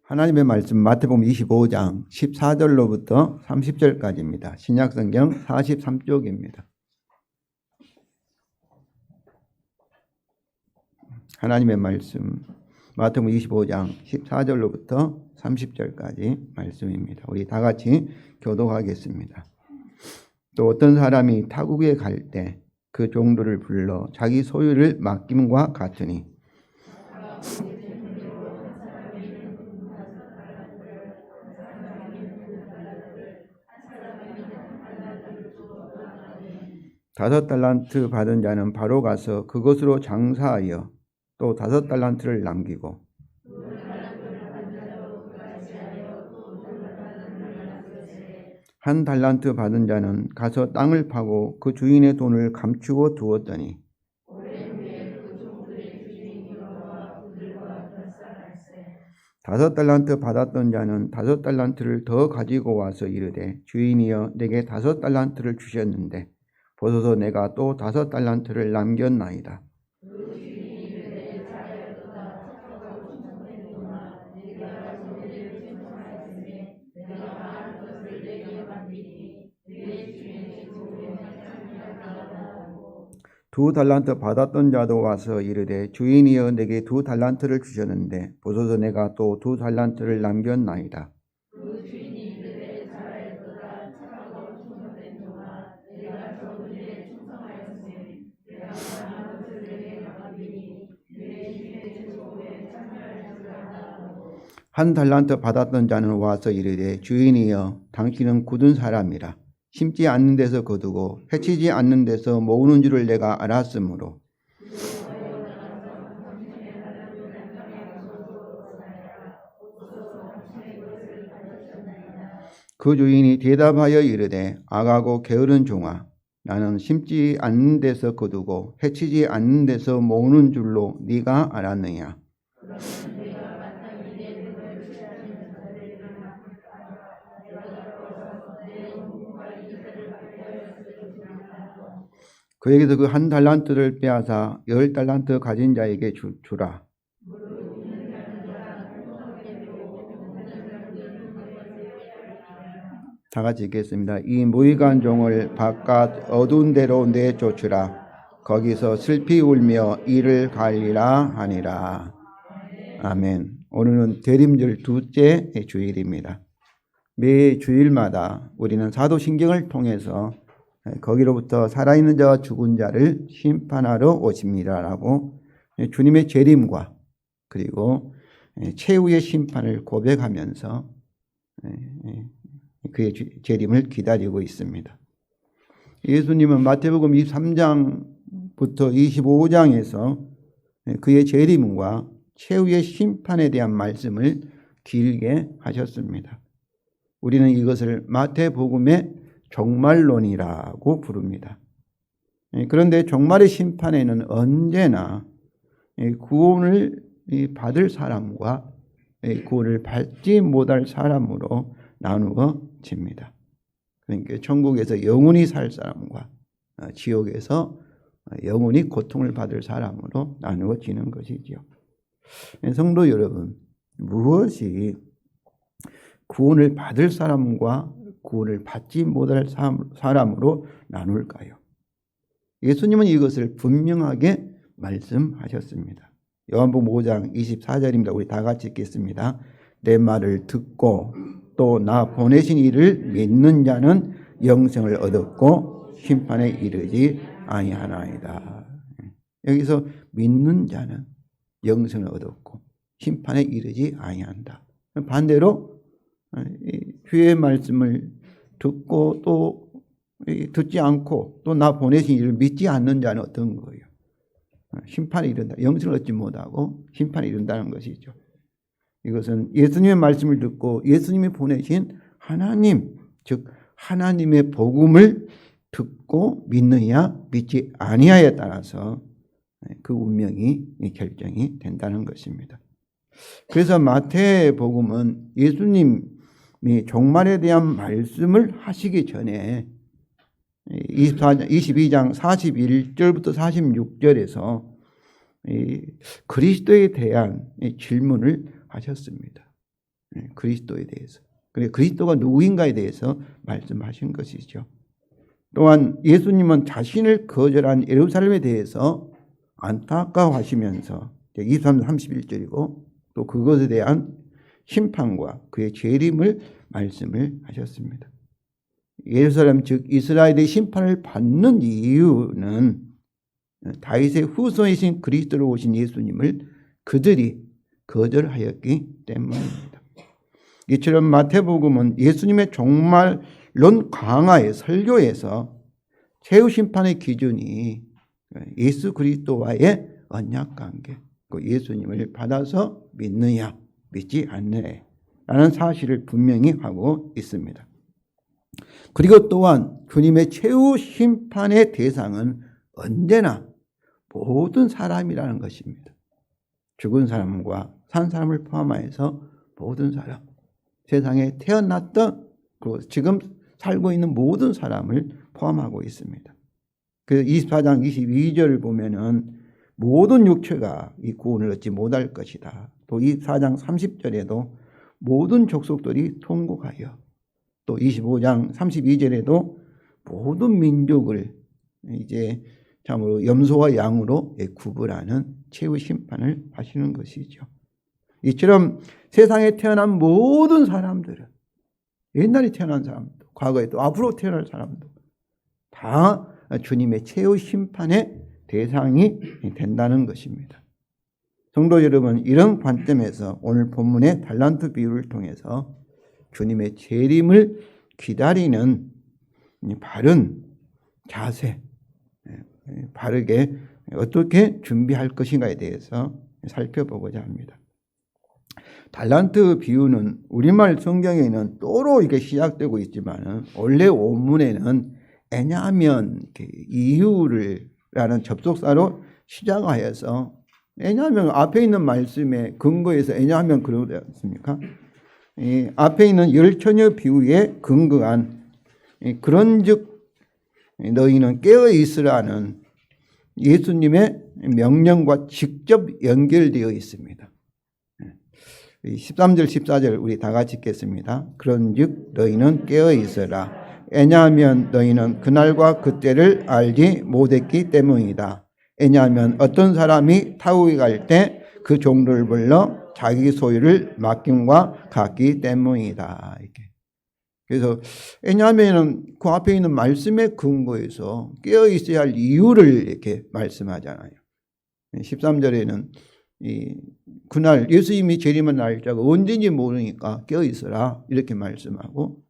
하나님의 말씀 마태복음 25장 14절로부터 30절까지입니다. 신약성경 43쪽입니다. 하나님의 말씀 마태복음 25장 14절로부터 30절까지 말씀입니다. 우리 다 같이 교독하겠습니다. 또 어떤 사람이 타국에 갈 때 그 종들을 불러 자기 소유를 맡김과 같으니 다섯 달란트 받은 자는 바로 가서 그것으로 장사하여 또 다섯 달란트를 남기고 한 달란트 받은 자는 가서 땅을 파고 그 주인의 돈을 감추고 두었더니 다섯 달란트 받았던 자는 다섯 달란트를 더 가지고 와서 이르되 주인이여 내게 다섯 달란트를 주셨는데 보소서 내가 또 다섯 달란트를 남겼나이다. 두 달란트 받았던 자도 와서 이르되 주인이여 내게 두 달란트를 주셨는데 보소서 내가 또 두 달란트를 남겼나이다. 한 달란트 받았던 자는 와서 이르되 주인이여 당신은 굳은 사람이라 심지 않는 데서 거두고 해치지 않는 데서 모으는 줄을 내가 알았으므로 그 주인이 대답하여 이르되 악하고 게으른 종아 나는 심지 않는 데서 거두고 해치지 않는 데서 모으는 줄로 네가 알았느냐. 그에게서 그 한 달란트를 빼앗아 열 달란트 가진 자에게 주라. 다 같이 읽겠습니다. 이 무익한 종을 바깥 어두운 데로 내쫓으라. 거기서 슬피 울며 이를 갈리라 하니라. 아멘. 오늘은 대림절 둘째 주일입니다. 매 주일마다 우리는 사도신경을 통해서 거기로부터 살아있는 자와 죽은 자를 심판하러 오십니다라고 주님의 재림과 그리고 최후의 심판을 고백하면서 그의 재림을 기다리고 있습니다. 예수님은 마태복음 23장부터 25장에서 그의 재림과 최후의 심판에 대한 말씀을 길게 하셨습니다. 우리는 이것을 마태복음의 종말론이라고 부릅니다. 그런데 종말의 심판에는 언제나 구원을 받을 사람과 구원을 받지 못할 사람으로 나누어집니다. 그러니까 천국에서 영원히 살 사람과 지옥에서 영원히 고통을 받을 사람으로 나누어지는 것이죠. 성도 여러분, 무엇이 구원을 받을 사람과 구원을 받지 못할 사람으로 나눌까요? 예수님은 이것을 분명하게 말씀하셨습니다. 요한복음 5장 24절입니다. 우리 다 같이 읽겠습니다. 내 말을 듣고 또 나 보내신 이를 믿는 자는 영생을 얻었고 심판에 이르지 아니하나이다. 여기서 믿는 자는 영생을 얻었고 심판에 이르지 아니한다. 반대로 주의 말씀을 듣고 또 듣지 않고 또 나 보내신 이를 믿지 않는 자는 어떤 거예요? 심판에 이른다. 영생을 얻지 못하고 심판에 이른다는 것이죠. 이것은 예수님의 말씀을 듣고 예수님이 보내신 하나님, 즉 하나님의 복음을 듣고 믿느냐 믿지 아니하에 따라서 그 운명이 결정이 된다는 것입니다. 그래서 마태복음은 예수님이 종말에 대한 말씀을 하시기 전에 22장 41절부터 46절에서 그리스도에 대한 질문을 하셨습니다. 그리스도에 대해서. 그래 그리스도가 누구인가에 대해서 말씀하신 것이죠. 또한 예수님은 자신을 거절한 예루살렘에 대해서 안타까워하시면서 23, 31절이고 또 그것에 대한 심판과 그의 재림을 말씀을 하셨습니다. 예루살렘 즉 이스라엘의 심판을 받는 이유는 다윗의 후손이신 그리스도로 오신 예수님을 그들이 거절하였기 때문입니다. 이처럼 마태복음은 예수님의 종말론 강화의 설교에서 최후 심판의 기준이 예수 그리스도와의 언약관계, 예수님을 받아서 믿느냐 믿지 않느냐 라는 사실을 분명히 하고 있습니다. 그리고 또한 주님의 최후 심판의 대상은 언제나 모든 사람이라는 것입니다. 죽은 사람과 산 사람을 포함해서 모든 사람, 세상에 태어났던 그리고 지금 살고 있는 모든 사람을 포함하고 있습니다. 그 24장 22절을 보면은 모든 육체가 이 구원을 얻지 못할 것이다. 또 24장 30절에도 모든 족속들이 통곡하여, 또 25장 32절에도 모든 민족을 이제 참으로 염소와 양으로 구분하는 최후 심판을 하시는 것이죠. 이처럼 세상에 태어난 모든 사람들은, 옛날에 태어난 사람도, 과거에 또 앞으로 태어날 사람도 다 주님의 최후 심판의 대상이 된다는 것입니다. 성도 여러분, 이런 관점에서 오늘 본문의 달란트 비유를 통해서 주님의 재림을 기다리는 바른 자세, 바르게 어떻게 준비할 것인가에 대해서 살펴보고자 합니다. 달란트 비유는 우리말 성경에는 또로 이게 시작되고 있지만 원래 원문에는 왜냐하면 이유를라는 접속사로 시작하여서, 왜냐하면 앞에 있는 말씀에 근거해서 왜냐하면 그러지 않습니까? 이 앞에 있는 열처녀 비유에 근거한 그런즉 너희는 깨어 있으라는 예수님의 명령과 직접 연결되어 있습니다. 13절 14절 우리 다 같이 읽겠습니다. 그런즉 너희는 깨어 있으라. 왜냐하면 너희는 그날과 그때를 알지 못했기 때문이다. 왜냐하면 어떤 사람이 타국에 갈 때 그 종들을 불러 자기 소유를 맡김과 같기 때문이다. 이렇게. 그래서 왜냐하면 그 앞에 있는 말씀의 근거에서 깨어 있어야 할 이유를 이렇게 말씀하잖아요. 13절에는 그날 예수님이 재림한 날짜가 언제인지 모르니까 깨어 있어라 이렇게 말씀하고,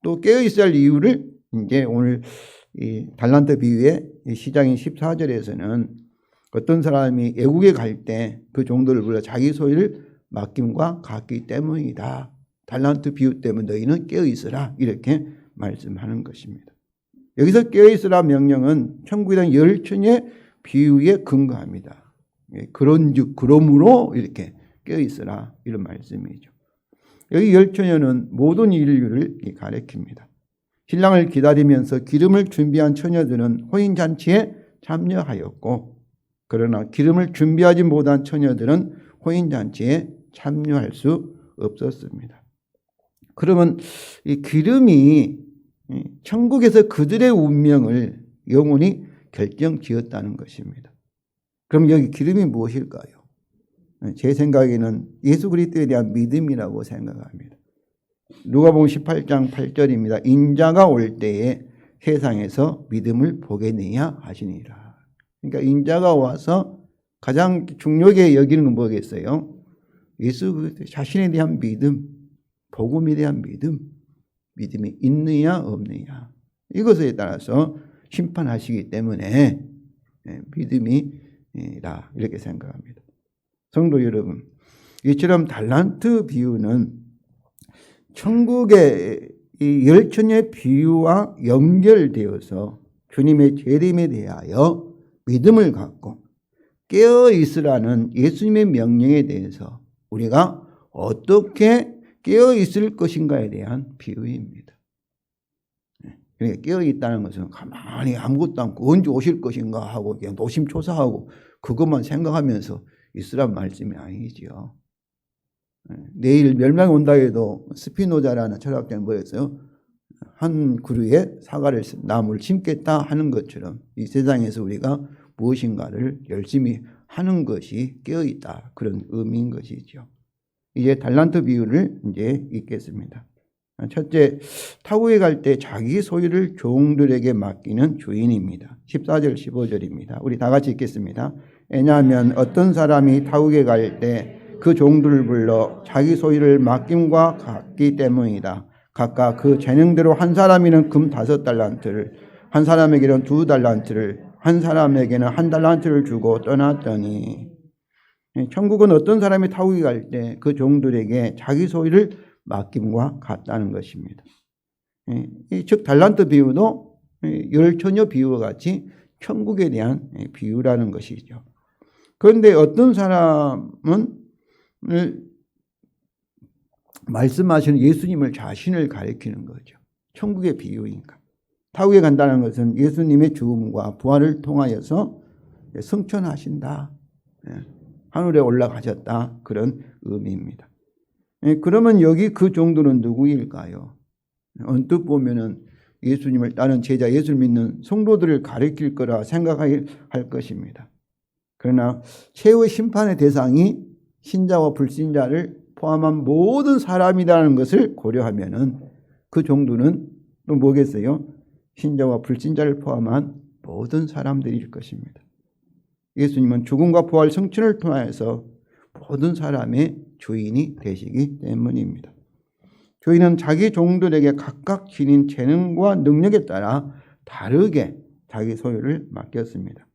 또 깨어 있어야 할 이유를 이제 오늘 이 달란트 비유의 시작인 14절에서는 어떤 사람이 애국에 갈 때 그 종들을 불러 자기 소유를 맡김과 같기 때문이다. 달란트 비유 때문에 너희는 깨어 있으라 이렇게 말씀하는 것입니다. 여기서 깨어 있으라 명령은 천국에 대한 열처녀의 비유에 근거합니다. 그런즉 그러므로 이렇게 깨어 있으라 이런 말씀이죠. 여기 열처녀는 모든 인류를 가리킵니다. 신랑을 기다리면서 기름을 준비한 처녀들은 혼인잔치에 참여하였고, 그러나 기름을 준비하지 못한 처녀들은 혼인잔치에 참여할 수 없었습니다. 그러면 이 기름이 천국에서 그들의 운명을 영원히 결정지었다는 것입니다. 그럼 여기 기름이 무엇일까요? 제 생각에는 예수 그리스도에 대한 믿음이라고 생각합니다. 누가복음 18장 8절입니다. 인자가 올 때에 세상에서 믿음을 보겠느냐 하시니라. 그러니까 인자가 와서 가장 중요하게 여기는 건 뭐겠어요? 예수 그리스도 자신에 대한 믿음, 복음에 대한 믿음이 있느냐 없느냐, 이것에 따라서 심판하시기 때문에 믿음이다 이렇게 생각합니다. 성도 여러분, 이처럼 달란트 비유는 천국의 이 열처녀의 비유와 연결되어서 주님의 재림에 대하여 믿음을 갖고 깨어 있으라는 예수님의 명령에 대해서 우리가 어떻게 깨어 있을 것인가에 대한 비유입니다. 그러니까 깨어 있다는 것은 가만히 아무것도 않고 언제 오실 것인가 하고 그냥 노심초사하고 그것만 생각하면서 있으란 말씀이 아니지요. 내일 멸망이 온다 해도 스피노자라는 철학자는 뭐였어요? 한 그루에 사과를 나무를 심겠다 하는 것처럼 이 세상에서 우리가 무엇인가를 열심히 하는 것이 깨어있다, 그런 의미인 것이죠. 이제 달란트 비유를 이제 읽겠습니다. 첫째, 타국에 갈 때 자기 소유를 종들에게 맡기는 주인입니다. 14절 15절입니다. 우리 다 같이 읽겠습니다. 왜냐하면 어떤 사람이 타국에 갈 때 그 종들을 불러 자기 소유를 맡김과 같기 때문이다. 각각 그 재능대로 한 사람에게는 금 5달란트를, 한 사람에게는 2달란트를, 한 사람에게는 1달란트를 주고 떠났더니, 천국은 어떤 사람이 타국에 갈 때 그 종들에게 자기 소유를 맡김과 같다는 것입니다. 즉 달란트 비유도 열처녀 비유와 같이 천국에 대한 비유라는 것이죠. 그런데 어떤 사람은 말씀하시는 예수님을 자신을 가리키는 거죠. 천국의 비유인가. 타국에 간다는 것은 예수님의 죽음과 부활을 통하여서 승천하신다, 하늘에 올라가셨다, 그런 의미입니다. 그러면 여기 그 종들은 누구일까요? 언뜻 보면은 예수님을 따른 제자, 예수를 믿는 성도들을 가리킬 거라 생각할 것입니다. 그러나 최후의 심판의 대상이 신자와 불신자를 포함한 모든 사람이라는 것을 고려하면은 그 종들은 또 뭐겠어요? 신자와 불신자를 포함한 모든 사람들일 것입니다. 예수님은 죽음과 부활 승천을 통하여서 모든 사람의 주인이 되시기 때문입니다. 주인은 자기 종들에게 각각 지닌 재능과 능력에 따라 다르게 자기 소유를 맡겼습니다.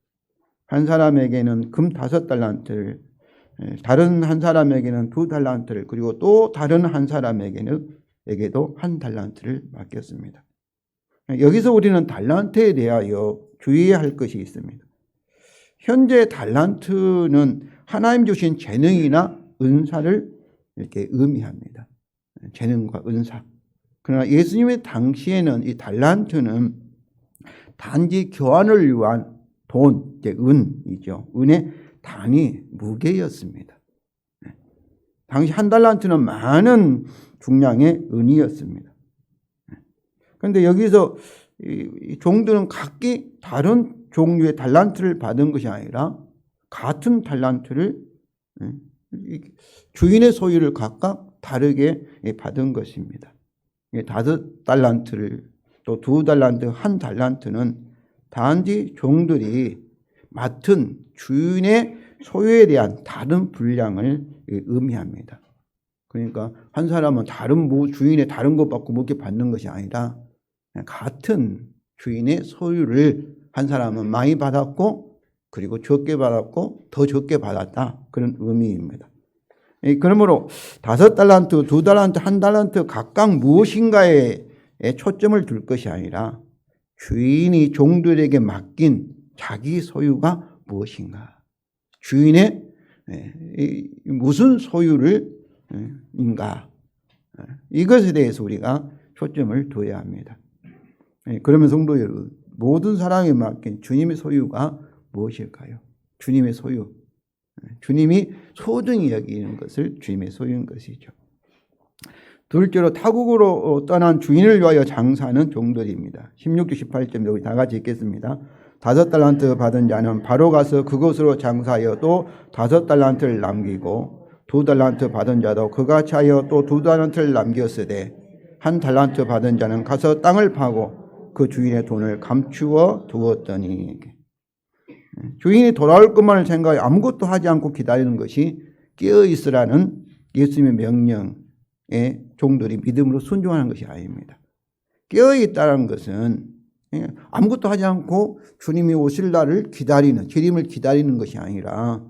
한 사람에게는 금 5달란트를, 다른 한 사람에게는 2달란트를, 그리고 또 다른 한 사람에게도 1달란트를 맡겼습니다. 여기서 우리는 달란트에 대하여 주의해야 할 것이 있습니다. 현재 달란트는 하나님 주신 재능이나 은사를 이렇게 의미합니다. 재능과 은사. 그러나 예수님의 당시에는 이 달란트는 단지 교환을 위한 돈, 은이죠. 은의 단위, 무게였습니다. 당시 1달란트는 많은 중량의 은이었습니다. 그런데 여기서 이 종들은 각기 다른 종류의 달란트를 받은 것이 아니라 같은 달란트를, 주인의 소유를 각각 다르게 받은 것입니다. 5달란트를, 또 2달란트, 1달란트는 단지 종들이 맡은 주인의 소유에 대한 다른 분량을 의미합니다. 그러니까 한 사람은 다른 주인의 다른 것 받고 뭐 이렇게 받는 것이 아니라 같은 주인의 소유를 한 사람은 많이 받았고, 그리고 적게 받았고, 더 적게 받았다, 그런 의미입니다. 그러므로 5달란트, 2달란트, 1달란트 각각 무엇인가에 초점을 둘 것이 아니라 주인이 종들에게 맡긴 자기 소유가 무엇인가, 주인의 무슨 소유를 인가, 이것에 대해서 우리가 초점을 둬야 합니다. 그러면 성도 여러분, 모든 사람에게 맡긴 주님의 소유가 무엇일까요? 주님의 소유, 주님이 소중히 여기는 것을 주님의 소유인 것이죠. 둘째로 타국으로 떠난 주인을 위하여 장사하는 종들입니다. 16절 18절 여기 다 같이 읽겠습니다. 5달란트 받은 자는 바로 가서 그곳으로 장사하여 또 5달란트를 남기고, 2달란트 받은 자도 그같이 하여 또 2달란트를 남겼으되, 1달란트 받은 자는 가서 땅을 파고 그 주인의 돈을 감추어 두었더니, 주인이 돌아올 것만을 생각해 아무것도 하지 않고 기다리는 것이 깨어있으라는 예수님의 명령에 종들이 믿음으로 순종하는 것이 아닙니다. 깨어있다는 것은 아무것도 하지 않고 주님이 오실 날을 기다리는, 재림을 기다리는 것이 아니라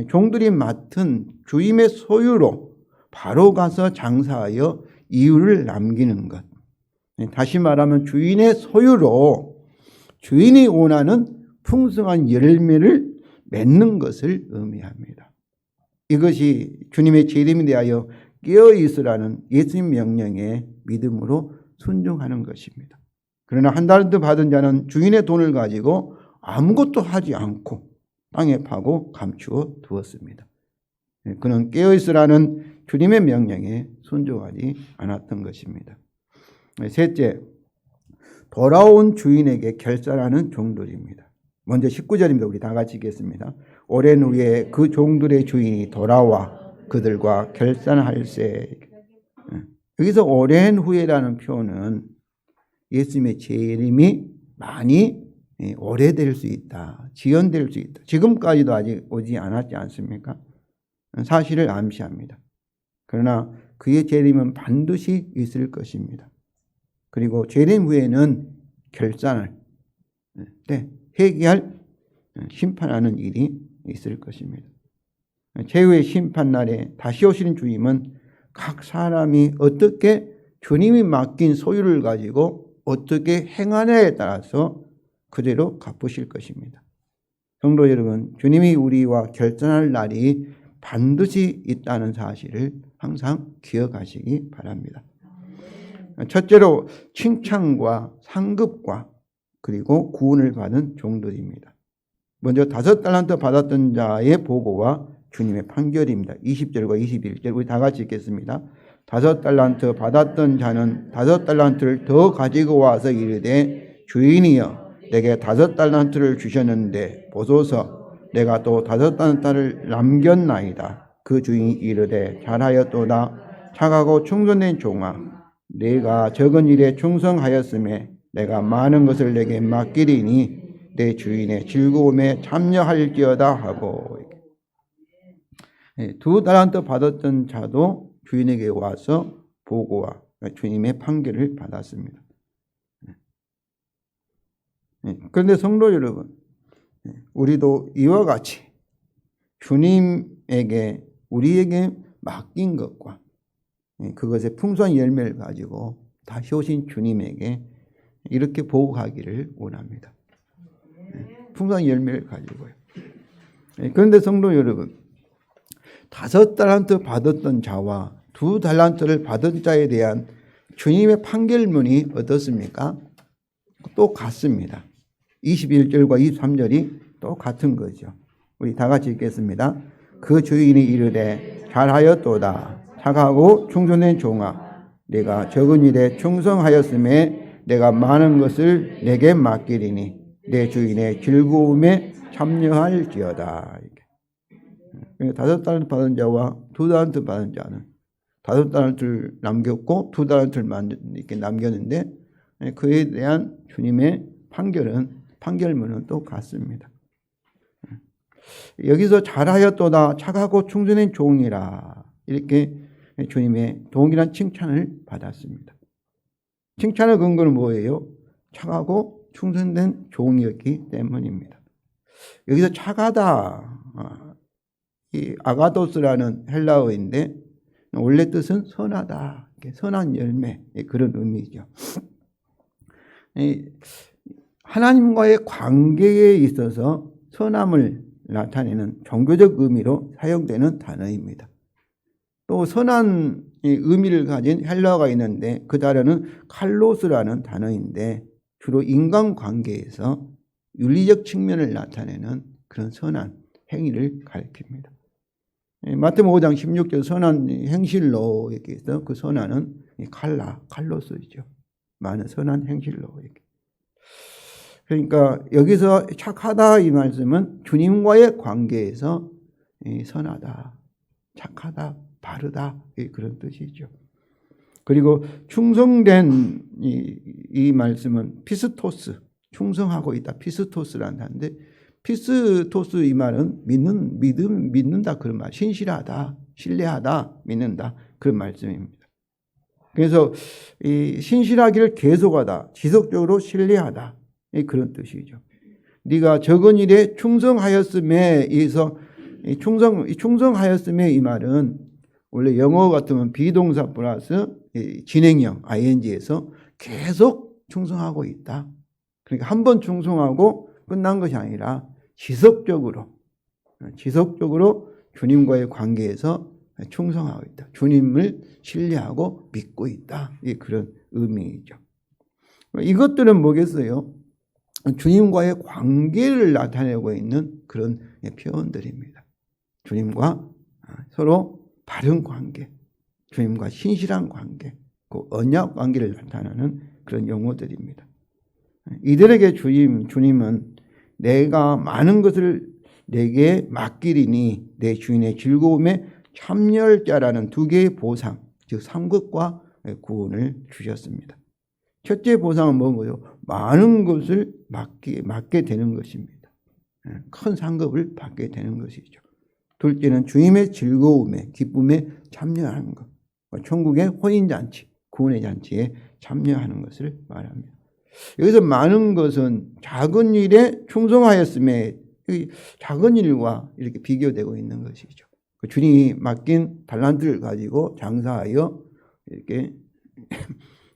종들이 맡은 주님의 소유로 바로 가서 장사하여 이유를 남기는 것. 다시 말하면 주인의 소유로 주인이 원하는 풍성한 열매를 맺는 것을 의미합니다. 이것이 주님의 재림에 대하여 깨어있으라는 예수님 명령에 믿음으로 순종하는 것입니다. 그러나 1달란트 받은 자는 주인의 돈을 가지고 아무것도 하지 않고 땅에 파고 감추어 두었습니다. 그는 깨어있으라는 주님의 명령에 순종하지 않았던 것입니다. 셋째, 돌아온 주인에게 결산하는 종들입니다. 먼저 19절입니다. 우리 다 같이 읽겠습니다. 오랜 후에 그 종들의 주인이 돌아와 그들과 결산할세. 여기서 오랜 후에라는 표현은 예수님의 재림이 많이 오래될 수 있다. 지연될 수 있다. 지금까지도 아직 오지 않았지 않습니까? 사실을 암시합니다. 그러나 그의 재림은 반드시 있을 것입니다. 그리고 재림 후에는 결산을 회개할 심판하는 일이 있을 것입니다. 최후의 심판날에 다시 오시는 주님은 각 사람이 어떻게 주님이 맡긴 소유를 가지고 어떻게 행하냐에 따라서 그대로 갚으실 것입니다. 성도 여러분, 주님이 우리와 결산할 날이 반드시 있다는 사실을 항상 기억하시기 바랍니다. 첫째로 칭찬과 상급과 그리고 구원을 받은 종들입니다. 먼저 5달란트 받았던 자의 보고와 주님의 판결입니다. 20절과 21절 우리 다 같이 읽겠습니다. 5달란트 받았던 자는 5달란트를 더 가지고 와서 이르되 주인이여 내게 5달란트를 주셨는데 보소서 내가 또 5달란트를 남겼나이다. 그 주인이 이르되 잘하였도다. 착하고 충성된 종아 내가 적은 일에 충성하였음에 내가 많은 것을 내게 맡기리니 내 주인의 즐거움에 참여할지어다 하고 2달란트 받았던 자도 주인에게 와서 보고와 주님의 판결을 받았습니다. 그런데 성도 여러분, 우리도 이와 같이 주님에게 우리에게 맡긴 것과 그것의 풍성한 열매를 가지고 다시 오신 주님에게 이렇게 보고하기를 원합니다. 풍성한 열매를 가지고요. 그런데 성도 여러분, 5달란트 받았던 자와 2달란트를 받은 자에 대한 주님의 판결문이 어떻습니까? 똑같습니다. 21절과 23절이 똑같은 거죠. 우리 다 같이 읽겠습니다. 그 주인이 이르되 잘하였도다. 착하고 충성된 종아 내가 적은 일에 충성하였음에 내가 많은 것을 내게 맡기리니 내 주인의 즐거움에 참여할지어다. 5달란트 받은 자와 2달란트 받은 자는 5달란트를 남겼고 2달란트를 이렇게 남겼는데 그에 대한 주님의 판결문은 똑같습니다. 여기서 잘하였도다. 착하고 충성된 종이라 이렇게 주님의 동일한 칭찬을 받았습니다. 칭찬의 근거는 뭐예요? 착하고 충성된 종이었기 때문입니다. 여기서 착하다, 이 아가도스라는 헬라어인데 원래 뜻은 선하다, 선한 열매 그런 의미죠. 하나님과의 관계에 있어서 선함을 나타내는 종교적 의미로 사용되는 단어입니다. 또 선한 의미를 가진 헬라어가 있는데 그 단어는 칼로스라는 단어인데 주로 인간관계에서 윤리적 측면을 나타내는 그런 선한 행위를 가리킵니다. 마태복음 5장 16절 선한 행실로 이렇게 해서 그 선한은 칼로스이죠. 많은 선한 행실로 이렇게. 그러니까 여기서 착하다 이 말씀은 주님과의 관계에서 선하다, 착하다, 바르다 그런 뜻이죠. 그리고 충성된 이 말씀은 피스토스, 충성하고 있다. 피스토스라는 단어인데 피스토스 이 말은 믿는다 그런 말, 신실하다, 신뢰하다, 믿는다 그런 말씀입니다. 그래서 이 신실하기를 계속하다, 지속적으로 신뢰하다 그런 뜻이죠. 네가 적은 일에 충성하였음에 의해서 충성하였음에 이 말은 원래 영어 같으면 비동사 플러스 진행형 ing에서 계속 충성하고 있다. 그러니까 한 번 충성하고 끝난 것이 아니라 지속적으로 주님과의 관계에서 충성하고 있다. 주님을 신뢰하고 믿고 있다. 그런 의미이죠. 이것들은 뭐겠어요? 주님과의 관계를 나타내고 있는 그런 표현들입니다. 주님과 서로 바른 관계, 주님과 신실한 관계, 그 언약 관계를 나타내는 그런 용어들입니다. 이들에게 주님은 내가 많은 것을 내게 맡기리니 내 주인의 즐거움에 참여할 자라는 두 개의 보상, 즉 상급과 구원을 주셨습니다. 첫째 보상은 뭐고요? 많은 것을 맡게 되는 것입니다. 큰 상급을 받게 되는 것이죠. 둘째는 주님의 즐거움에, 기쁨에 참여하는 것. 천국의 혼인잔치, 구원의 잔치에 참여하는 것을 말합니다. 여기서 많은 것은 작은 일에 충성하였음에 작은 일과 이렇게 비교되고 있는 것이죠. 주님이 맡긴 달란트를 가지고 장사하여 이렇게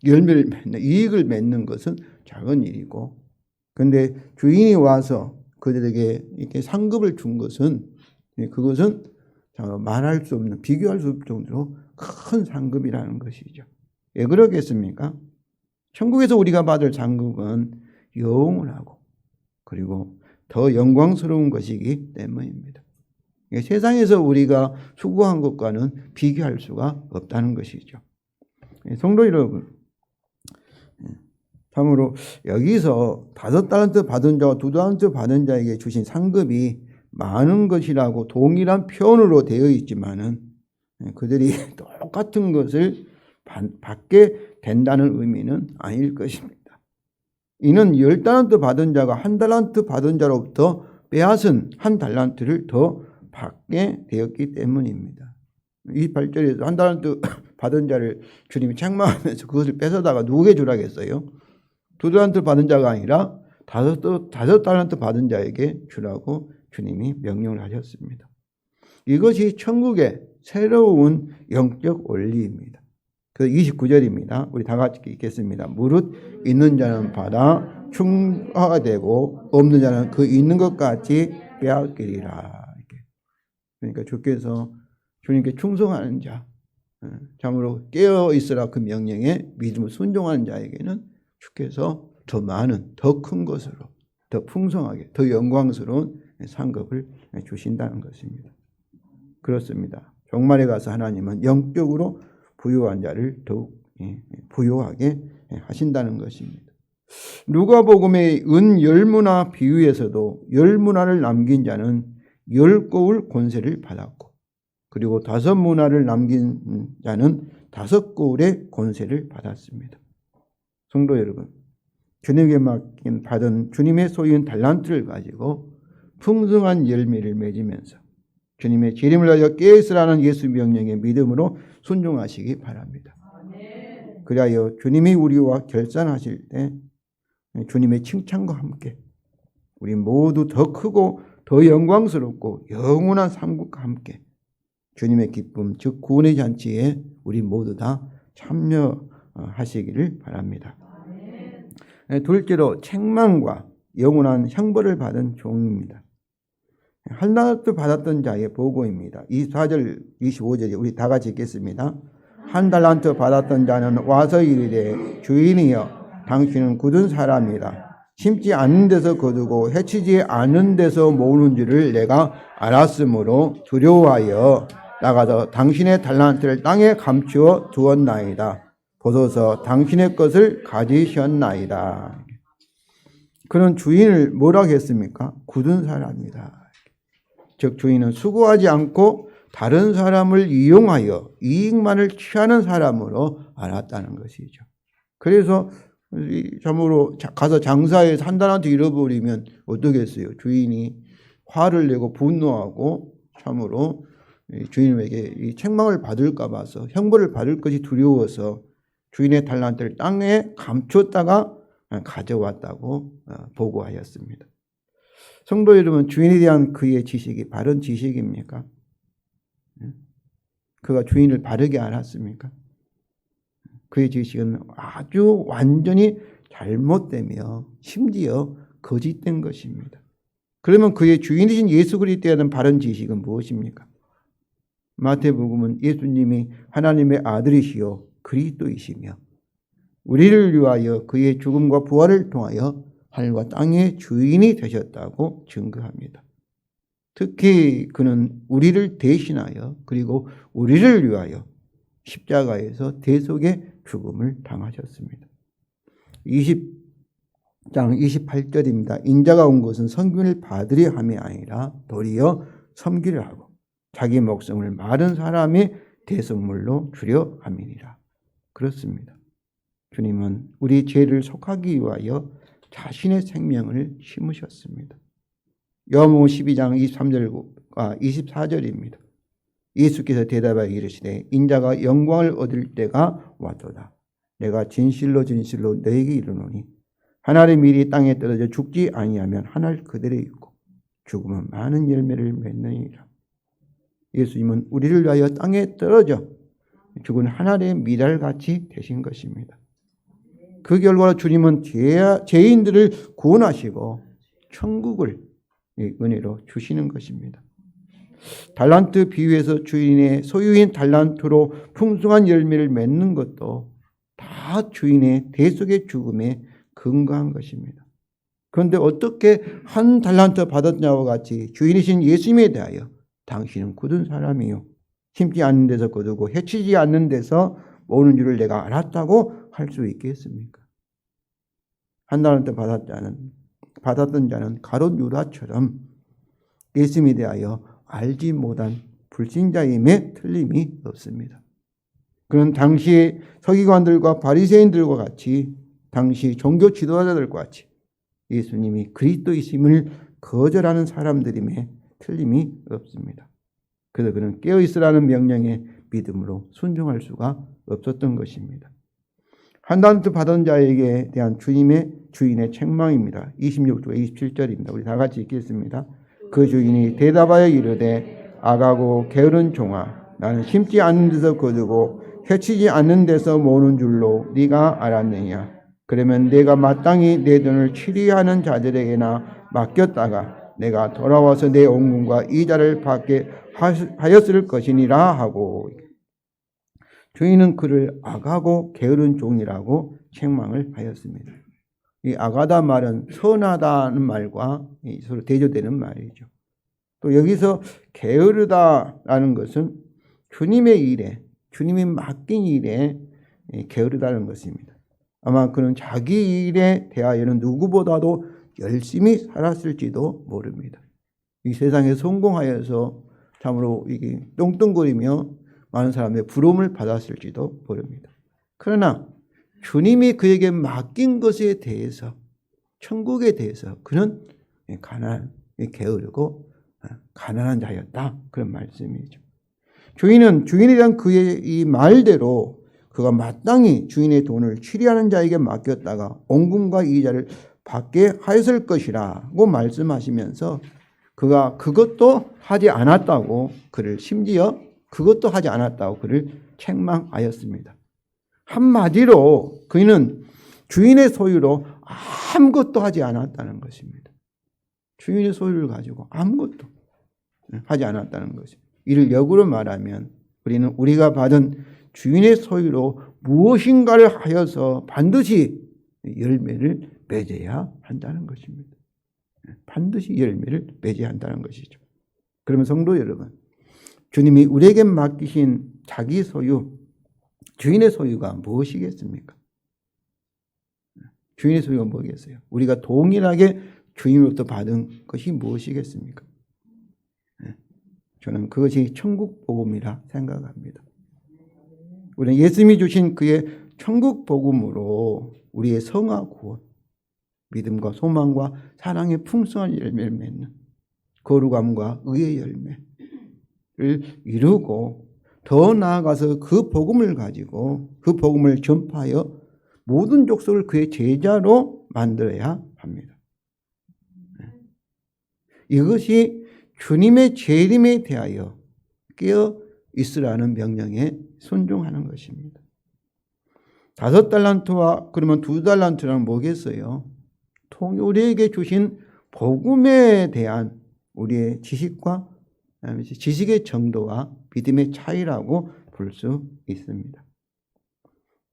열매를 맺는, 이익을 맺는 것은 작은 일이고, 그런데 주인이 와서 그들에게 이렇게 상급을 준 것은, 그것은 말할 수 없는, 비교할 수 없을 정도로 큰 상급이라는 것이죠. 왜 그러겠습니까? 천국에서 우리가 받을 상급은 영원하고 그리고 더 영광스러운 것이기 때문입니다. 세상에서 우리가 수고한 것과는 비교할 수가 없다는 것이죠. 성도 여러분, 참으로 여기서 5달란트 받은 자와 2달란트 받은 자에게 주신 상급이 많은 것이라고 동일한 표현으로 되어 있지만은 그들이 똑같은 것을 받게 된다는 의미는 아닐 것입니다. 이는 10달란트 받은 자가 1달란트 받은 자로부터 빼앗은 1달란트를 더 받게 되었기 때문입니다. 이 8절에서 1달란트 받은 자를 주님이 책망하면서 그것을 뺏어다가 누구에게 주라겠어요? 2달란트 받은 자가 아니라 5달란트 받은 자에게 주라고 주님이 명령을 하셨습니다. 이것이 천국의 새로운 영적 원리입니다. 그 29절입니다. 우리 다 같이 읽겠습니다. 무릇 있는 자는 받아 충화가 되고 없는 자는 그 있는 것 같이 빼앗기리라. 그러니까 주께서 주님께 충성하는 자, 참으로 깨어 있으라 그 명령에 믿음을 순종하는 자에게는 주께서 더 많은, 더 큰 것으로, 더 풍성하게, 더 영광스러운 상급을 주신다는 것입니다. 그렇습니다. 종말에 가서 하나님은 영적으로 부유한 자를 더욱 부유하게 하신다는 것입니다. 누가복음의 은 10문화 비유에서도 10문화를 남긴 자는 10거울 권세를 받았고, 그리고 5문화를 남긴 자는 5거울의 권세를 받았습니다. 성도 여러분, 주님에게 받은 주님의 소유인 달란트를 가지고 풍성한 열매를 맺으면서 주님의 재림을 하여 깨어있으라는 예수 명령에 믿음으로 순종하시기 바랍니다. 그리하여 주님이 우리와 결산하실 때 주님의 칭찬과 함께 우리 모두 더 크고 더 영광스럽고 영원한 상급과 함께 주님의 기쁨, 즉 구원의 잔치에 우리 모두 다 참여하시기를 바랍니다. 둘째로 책망과 영원한 형벌을 받은 종입니다. 1달란트 받았던 자의 보고입니다. 24절, 25절에 우리 다 같이 읽겠습니다. 1달란트 받았던 자는 와서 이르되 주인이여 당신은 굳은 사람이라. 심지 않는 데서 거두고 해치지 않는 데서 모으는 줄을 내가 알았으므로 두려워하여 나가서 당신의 달란트를 땅에 감추어 두었나이다. 보소서 당신의 것을 가지셨나이다. 그는 주인을 뭐라고 했습니까? 굳은 사람이다. 즉 주인은 수고하지 않고 다른 사람을 이용하여 이익만을 취하는 사람으로 알았다는 것이죠. 그래서 참으로 가서 장사해서 1달란트 잃어버리면 어떠겠어요? 주인이 화를 내고 분노하고 참으로 주인에게 이 책망을 받을까 봐서 형벌을 받을 것이 두려워서 주인의 달란트를 땅에 감췄다가 가져왔다고 보고하였습니다. 성도 여러분, 주인에 대한 그의 지식이 바른 지식입니까? 그가 주인을 바르게 알았습니까? 그의 지식은 아주 완전히 잘못되며 심지어 거짓된 것입니다. 그러면 그의 주인이신 예수 그리스도에 대한 바른 지식은 무엇입니까? 마태복음은 예수님이 하나님의 아들이시요 그리스도이시며 우리를 위하여 그의 죽음과 부활을 통하여 하늘과 땅의 주인이 되셨다고 증거합니다. 특히 그는 우리를 대신하여 그리고 우리를 위하여 십자가에서 대속의 죽음을 당하셨습니다. 20장 28절입니다. 인자가 온 것은 섬김을 받으려 함이 아니라 도리어 섬기려 하고 자기 목숨을 많은 사람의 대속물로 주려 함이니라. 그렇습니다. 주님은 우리 죄를 속하기 위하여 자신의 생명을 심으셨습니다. 요한복음 12장 23절과 24절입니다. 예수께서 대답하여 이르시되 인자가 영광을 얻을 때가 왔도다. 내가 진실로 진실로 너에게 이르노니 하나의 밀이 땅에 떨어져 죽지 아니하면 하늘 그대로 있고 죽으면 많은 열매를 맺느니라. 예수님은 우리를 위하여 땅에 떨어져 죽은 하나의 밀알같이 되신 것입니다. 그 결과로 주님은 죄인들을 구원하시고 천국을 은혜로 주시는 것입니다. 달란트 비유에서 주인의 소유인 달란트로 풍성한 열매를 맺는 것도 다 주인의 대속의 죽음에 근거한 것입니다. 그런데 어떻게 한 달란트 받았냐와 같이 주인이신 예수님에 대하여 당신은 굳은 사람이요 심지 않는 데서 거두고 해치지 않는 데서 모으는 줄을 내가 알았다고 할 수 있겠습니까? 한 달란트 받았던 자는 가룟 유다처럼 예수님에 대하여 알지 못한 불신자임에 틀림이 없습니다. 그는 당시 서기관들과 바리새인들과 같이 당시 종교 지도자들과 같이 예수님이 그리스도이심을 거절하는 사람들임에 틀림이 없습니다. 그래서 그는 깨어있으라는 명령에 믿음으로 순종할 수가 없었던 것입니다. 한 달란트 받은 자에게 대한 주인의 책망입니다. 26절 27절입니다. 우리 다 같이 읽겠습니다. 그 주인이 대답하여 이르되 악하고 게으른 종아 나는 심지 않는 데서 거두고 해치지 않는 데서 모으는 줄로 네가 알았느냐. 그러면 내가 마땅히 내 돈을 치리하는 자들에게나 맡겼다가 내가 돌아와서 내 온궁과 이자를 받게 하였을 것이니라 하고 주인은 그를 악하고 게으른 종이라고 책망을 하였습니다. 이 악하다 말은 선하다는 말과 서로 대조되는 말이죠. 또 여기서 게으르다라는 것은 주님의 일에 주님이 맡긴 일에 게으르다는 것입니다. 아마 그는 자기 일에 대하여는 누구보다도 열심히 살았을지도 모릅니다. 이 세상에 성공하여서 참으로 이게 똥똥거리며 많은 사람의 부러움을 받았을지도 모릅니다. 그러나 주님이 그에게 맡긴 것에 대해서 천국에 대해서 그는 게으르고 가난한 자였다. 그런 말씀이죠. 주인에 대한 그의 이 말대로 그가 마땅히 주인의 돈을 취리하는 자에게 맡겼다가 온금과 이자를 받게 하였을 것이라고 말씀하시면서 그가 그것도 하지 않았다고 그를 책망하였습니다. 한마디로 그는 주인의 소유로 아무것도 하지 않았다는 것입니다. 주인의 소유를 가지고 아무것도 하지 않았다는 것입니다. 이를 역으로 말하면 우리가 받은 주인의 소유로 무엇인가를 하여서 반드시 열매를 맺어야 한다는 것입니다. 반드시 열매를 맺어야 한다는 것이죠. 그러면 성도 여러분, 주님이 우리에게 맡기신 자기 소유, 주인의 소유가 무엇이겠습니까? 주인의 소유가 뭐겠어요? 우리가 동일하게 주인으로부터 받은 것이 무엇이겠습니까? 저는 그것이 천국 복음이라 생각합니다. 우리는 예수님이 주신 그의 천국 복음으로 우리의 성화 구원, 믿음과 소망과 사랑의 풍성한 열매를 맺는 거룩함과 의의 열매를 이루고 더 나아가서 그 복음을 가지고 그 복음을 전파하여 모든 족속을 그의 제자로 만들어야 합니다. 이것이 주님의 재림에 대하여 깨어 있으라는 명령에 순종하는 것입니다. 5달란트와 그러면 2달란트는 뭐겠어요? 우리에게 주신 복음에 대한 우리의 지식과 지식의 정도와 믿음의 차이라고 볼 수 있습니다.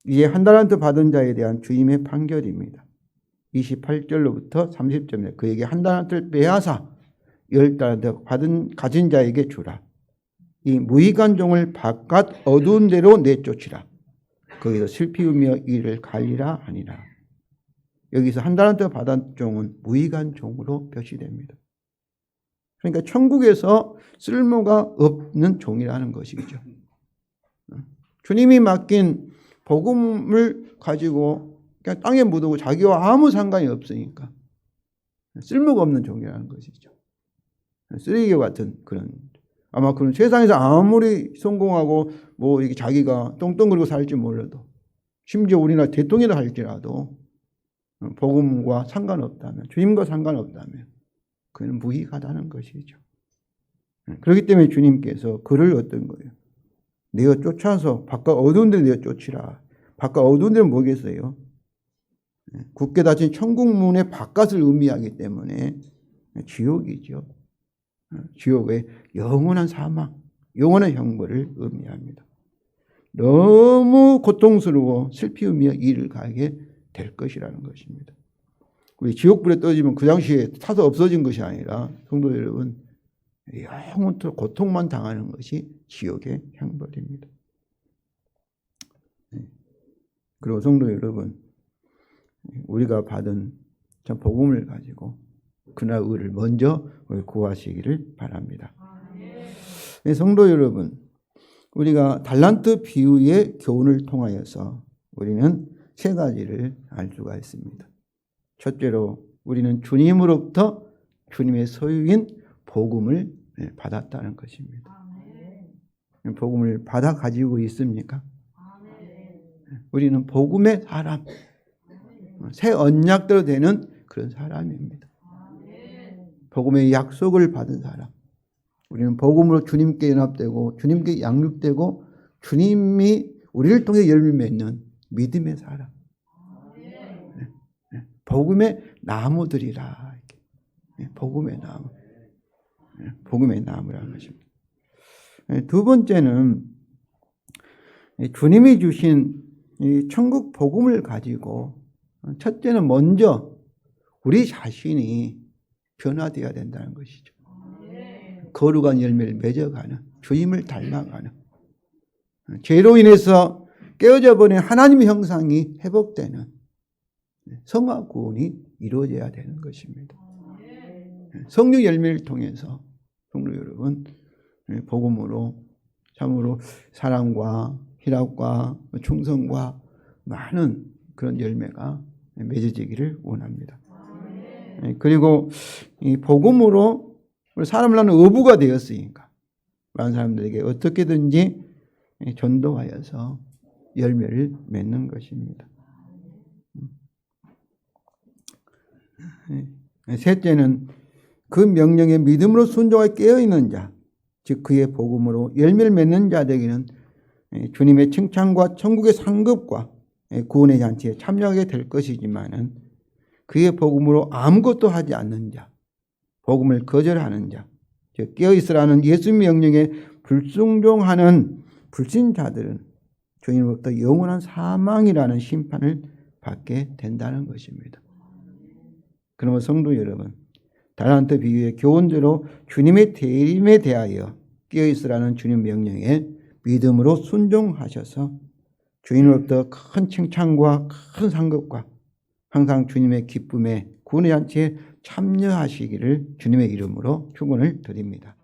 이제 한 달란트 받은 자에 대한 주님의 판결입니다. 28절로부터 30절에 그에게 한 달란트를 빼앗아 10달란트 가진 자에게 주라. 이 무익한 종을 바깥 어두운 데로 내쫓으라. 거기서 슬피우며 이를 갈리라 하니라. 여기서 1달란트 받은 종은 무익한 종으로 표시됩니다. 그러니까 천국에서 쓸모가 없는 종이라는 것이죠. 주님이 맡긴 복음을 가지고 그냥 땅에 묻고 자기와 아무 상관이 없으니까 쓸모가 없는 종이라는 것이죠. 쓰레기 같은 그런, 아마 그런 세상에서 아무리 성공하고 뭐 이게 자기가 똥똥거리고 살지 몰라도, 심지어 우리나라 대통령이라 할지라도 복음과 상관없다면, 주님과 상관없다면 그는 무익하다는 것이죠. 그렇기 때문에 주님께서 그를 어떤 거예요? 내가 쫓아서 바깥 어두운 데를 내가 쫓으라. 바깥 어두운 데는 뭐겠어요? 굳게 닫힌 천국문의 바깥을 의미하기 때문에 지옥이죠. 지옥의 영원한 사망, 영원한 형벌을 의미합니다. 너무 고통스러워 슬피우며 이를 가게 될 것이라는 것입니다. 우리 지옥불에 떨어지면 그 당시에 타서 없어진 것이 아니라, 성도 여러분, 영원토록 고통만 당하는 것이 지옥의 형벌입니다. 그리고 성도 여러분, 우리가 받은 참 복음을 가지고 그날 의를 먼저 구하시기를 바랍니다. 성도 여러분, 우리가 달란트 비유의 교훈을 통하여서 우리는 세 가지를 알 수가 있습니다. 첫째로 우리는 주님으로부터 주님의 소유인 복음을 받았다는 것입니다. 복음을 받아 가지고 있습니까? 우리는 복음의 사람, 새 언약대로 되는 그런 사람입니다. 복음의 약속을 받은 사람. 우리는 복음으로 주님께 연합되고 주님께 양육되고 주님이 우리를 통해 열매 맺는 믿음의 사람. 복음의 나무들이라. 복음의 나무. 복음의 나무라는 것입니다. 두 번째는 주님이 주신 이 천국 복음을 가지고, 첫째는 먼저 우리 자신이 변화되어야 된다는 것이죠. 거룩한 열매를 맺어가는, 주님을 닮아가는, 죄로 인해서 깨어져 버린 하나님의 형상이 회복되는 성화 구원이 이루어져야 되는 것입니다. 성령 열매를 통해서 성도 여러분, 복음으로 참으로 사랑과 희락과 충성과 많은 그런 열매가 맺어지기를 원합니다. 그리고 이 복음으로 사람을 낳는 어부가 되었으니까 많은 사람들에게 어떻게든지 전도하여서 열매를 맺는 것입니다. 셋째는 그 명령에 믿음으로 순종하여 깨어있는 자, 즉 그의 복음으로 열매를 맺는 자들에게는 주님의 칭찬과 천국의 상급과 구원의 잔치에 참여하게 될 것이지만은, 그의 복음으로 아무것도 하지 않는 자, 복음을 거절하는 자, 즉 깨어있으라는 예수 명령에 불순종하는 불신자들은 주님으로부터 영원한 사망이라는 심판을 받게 된다는 것입니다. 그러면 성도 여러분, 달란트 비유의 교훈대로 주님의 대림에 대하여 깨어있으라는 주님 명령에 믿음으로 순종하셔서 주님으로부터 큰 칭찬과 큰 상급과 항상 주님의 기쁨에 구원의 잔치에 참여하시기를 주님의 이름으로 축원을 드립니다.